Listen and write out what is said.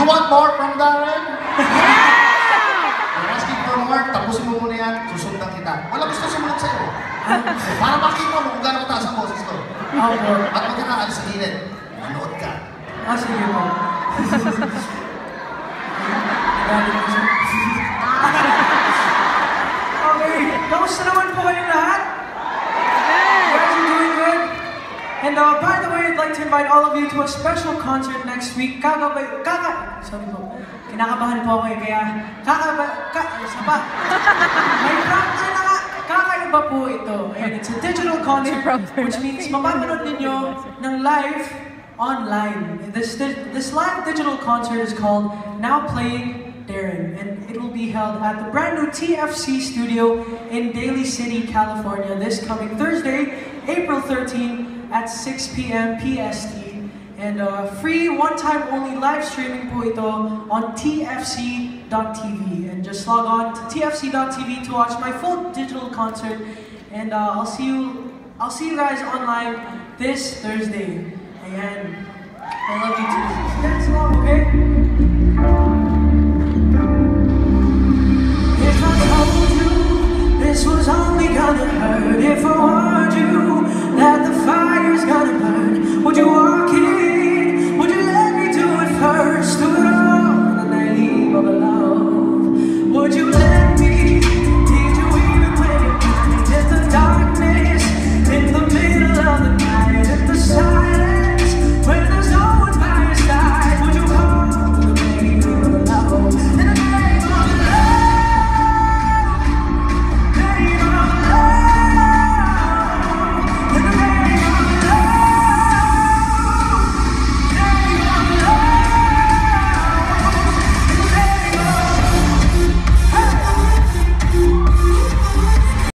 want more from Darren? You're asking for more? Tapusin mo muna yan, susundan kita. Wala gusto sumunod sa'yo. Para makita mo kung gano'ng kataas ang boses ko. At magkakaalis sa gilid. Manood ka. Sige po. Kamusta naman po kayong lahat? You guys are doing good? And by the way, I'd like to invite all of you to a special concert next week. Sorry po. Kinakabahan po ako eh, kaya isa pa. May kakaiba po ito. And it's a digital concert, which means mapapanood ninyo ng live online. This live digital concert is called Now Playing Darren, and it will be held at the brand new TFC studio in Daly City, California this coming Thursday, April 13 at 6 p.m. PST. And free one-time only live streaming po ito on TFC.tv. And just log on to TFC.tv to watch my full digital concert. And I'll see you guys online this Thursday. Ayan. I love you too. Dance along, okay?